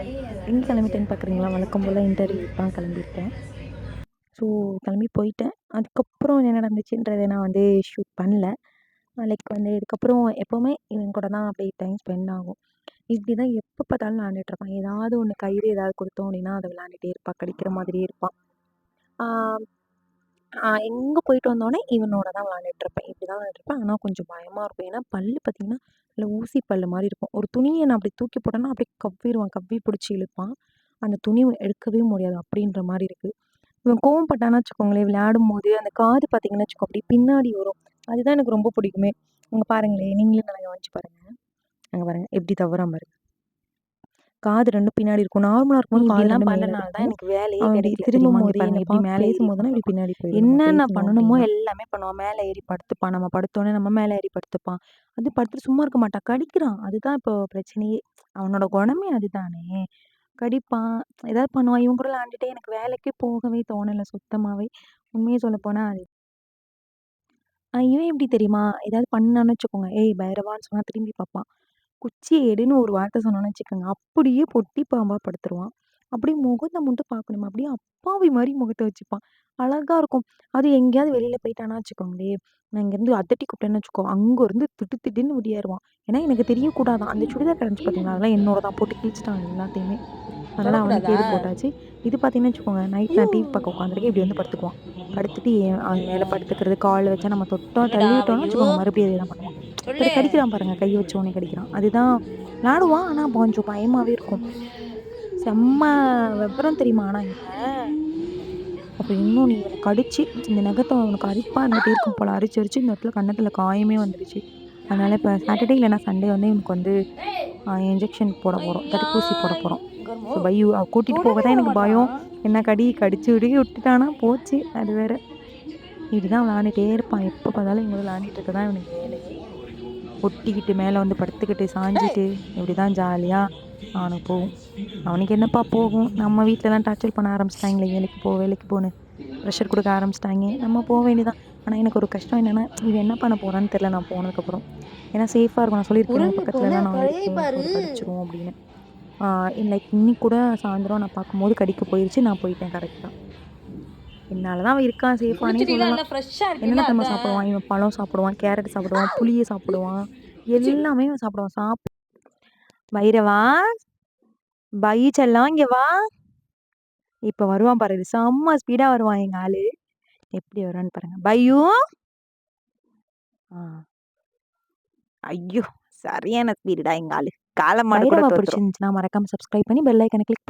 எங்கே கிளம்பிட்டேன்னு பார்க்குறீங்களா? வழக்கம் போல் இன்டர்வியூக்கு தான் கிளம்பியிருக்கேன். ஸோ கிளம்பி போயிட்டேன். அதுக்கப்புறம் என்ன நடந்துச்சுன்றத நான் வந்து ஷூட் பண்ணல. லைக் வந்து இதுக்கப்புறம் எப்போவுமே இவன் கூட தான் அப்படியே டைம் ஸ்பெண்ட் ஆகும். இப்படி தான் எப்போ பார்த்தாலும் விளாண்டுட்டுருப்பான். ஏதாவது ஒண்ணு கயிறு ஏதாவது கொடுத்தோம் அப்படின்னா, அத விளாண்டுட்டே இருப்பா. கடிக்கிற மாதிரியே இருப்பான். ஆ எங்கே போயிட்டு வந்தோனே இவனோட தான் விளாண்டுட்டுருப்பேன். இப்படி தான் விளாண்டுட்டுருப்பேன். ஆனா கொஞ்சம் பயமா இருக்கும். ஏன்னா பல்லு பார்த்தீங்கன்னா, நல்ல ஊசி பல்லு மாரி இருக்கும். ஒரு துணிய நான் அப்படி தூக்கி போட்டேன்னா, அப்படியே கவ்விருவான். கவ்வி பிடிச்சு இழுப்பான். அந்த துணி எடுக்கவே முடியாது. அப்படின்ற மாரி இருக்கு. இவன் கோவப்பட்டான்னு வச்சுக்கோங்களேன், விளையாடும்போது அந்த காது பார்த்தீங்கன்னு வச்சுக்கோ, அப்படியே பின்னாடி வரும். அதுதான் எனக்கு ரொம்ப பிடிக்குமே. அங்க பாருங்களேன், நீங்களே நல்லா கவனிச்சு பாருங்க. அங்க பாருங்க, எப்படி தவறான் பாருங்க. காது 2ம் பின்னாடி இருக்கும். நார்மலா நீ இருக்கும்போது காது இப்படிலாம் 2ம் மேல பண்றனால தான் இருக்கும். எனக்கு வேலையே அவன் இப்படி கிடைக்கல தெரியுமா? இங்க திரும்பும்போது பாருங்க என்ன எப்படி மேல ஏறி பேசும்போதுனா இப்படி உட்காந்துருக்கான். பின்னாடி போயிடும். நம்ம என்னென்ன பேசணும் பண்ணணுமோ அப்படின்னா. எல்லாமே பண்ணுவான். மேல ஏறி படுத்துப்பான். நம்ம படுத்தோனே நம்ம மேல ஏறி படுத்துப்பான். அது படுத்துட்டு சும்மா இருக்க மாட்டான். கடிக்கிறான். அதுதான் இப்போ பிரச்சனையே. அவனோட குணமே அதுதானே. கடிப்பான். ஏதாவது பண்ணுவான். இவன் கூட விளையாண்டுட்டே எனக்கு வேலைக்கே போகவே தோணல சுத்தமாவே. உண்மைய சொல்லப்போனா அது இவன் எப்படி தெரியுமா? ஏதாவது பண்ணான்னு வச்சுக்கோங்க, "ஏய் பைரவான்னு" சொன்னா திரும்பி பார்ப்பான். குச்சிய எடுன்னு ஒரு வார்த்தை சொன்னோம்னு வச்சுக்கோங்க, அப்படியே பொட்டி பாம்பா படுத்துருவான். அப்படியே முகத்த மட்டும் பார்க்கணுமா, அப்படியே அப்பாவி மாரி முகத்த வச்சுப்பான். அழகா இருக்கும். அதுவும் எங்கேயாவது வெளியில போயிட்டான்னா வச்சுக்கோங்களேன், நான் இங்கேருந்து அதட்டி கூப்பிட்டேன்னு வச்சுக்கோ, அங்கருந்து திட்டு திட்டுன்னு ஓடியாருவான். ஏன்னா எனக்கு தெரியக்கூடாதாம். அந்த சுடிதார் கிடந்துச்சு பார்த்தீங்களா, அதெல்லாம் என்னோட தான் போட்டு கிழிச்சுட்டான் எல்லாத்தையுமே. அதனால அவனுக்கே தொடக்கூடாதா? இது போட்டாச்சு. இது பார்த்தீங்கன்னு வச்சுக்கோங்க, நைட் நான் டிவி பார்க்க உட்காந்துருக்கேன், இப்படி வந்து படுத்துக்குவான். படுத்துட்டு அவன் மேல படுத்துக்கிறது, கால்ல வச்சா நம்ம தொட்டோம், சொல்லுடா தள்ளி விட்டோம்னு வையூ. வச்சுக்கோங்க, மறுபடியும் அதே தான் பண்ணுவான். சொல்லு. பாரு கடிக்கிறான் பாருங்க, கை வச்ச உடனே கடிக்கிறான். அதுதான் விளாடுவான். ஆனா கொஞ்சம் பயமாவே இருக்கும். செம்ம விவரம் தெரியுமா ஆனா இவன். அப்புறம் இன்னொன்னு இவன கடிச்சு இந்த நகத்த அவனுக்கு அரிப்பா இருந்துட்டே இருக்கும் போல. அரிச்சு, அரிச்சு இந்த இடத்துல கன்னத்துல காயமே வந்துருச்சு. அதனால இப்ப சாட்டர்டே இல்லன்னா சண்டே வந்து இவனுக்கு வந்து இன்ஜெக்ஷன் போட போறோம். ஐயா. தடுப்பூசி போட போறோம். கர்மோ. ஸோ பையு கூட்டிட்டு போக தொடவே தான் விட எனக்கு பயம். மாட்றான். என்ன கடிச்சு விட்டுட்டானா போச்சு. அது வேற. இப்படிதான் விளையாண்டுட்டே இருப்பான். எப்ப பார்த்தாலும் இவங்க கூட விளையாண்டுட்டு இருக்க தான் இவனுக்கு வேலையே. ஒட்டிக்கிட்டு மேல வந்து படுத்துக்கிட்டு, ஏய். சாஞ்சிட்டு இப்படிதான் ஜாலியா அவனுக்கு போகும். அவனுக்கு என்னப்பா போகும்? நம்ம வீட்லலாம் டார்ச்சர் பண்ண ஆரம்பிச்சுட்டாங்களே, வேலைக்கு போ, வேலைக்கு போன்னு. ப்ரெஷர் குடுக்க ஆரம்பிச்சுட்டாங்க. நம்ம போ வேண்டியதான். ஆனா எனக்கு ஒரு கஷ்டம் என்னன்னா, இவன் என்ன பண்ண போறான்னு தெரியல நான் போனதுக்கப்புறம். ஏன்னா சேஃபா இருக்கும். நான் சொல்லியிருக்கேன், இவன் உருண்டுட்டோன்னே பக்கத்துலலாம் நான் கழுவி இருக்கேன். ஸோ பாரு. அது கடிச்சிரும் அப்படின்னு. லைக் இன்னைக்கு கூட சாயந்தரம் நான் பார்க்கும்போது கடிக்க போயிருச்சு. நான் போயிட்டேன் கரெக்ட்டா. என்னால தான் அவன் இருக்கான் சேஃபான்னே குளிச்சுட்டீங்களா? சொல்லலாம். என்ன ஃப்ரெஷ்ஷா என்னென்ன இருக்கீல்ல தெரியுமா அதான். சாப்பிடுவான்? இவன் பழம் சாப்பிடுவான், கேரட் சாப்பிடுவான், புளிய சாப்பிடுவான். குச்சி. எல்லாமே இவன் சாப்பிடுவான். பைரவா! பை செல்லம் இங்க வா. இப்ப வருவான் பாரு. செம்ம ஸ்பீடா வருவான் எங்க ஆளு. எப்படி வருவான்னு பாருங்க. பையூ! ஆ. ஐயோ! சரியான ஸ்பீடுடா எங்க ஆளு. கால மாடு கூட பைரவா தோத்துரும். பிடிச்சிருந்துச்சுன்னா மறக்காம சப்ஸ்கிரைப் பண்ணி பெல் ஐகான கிளிக்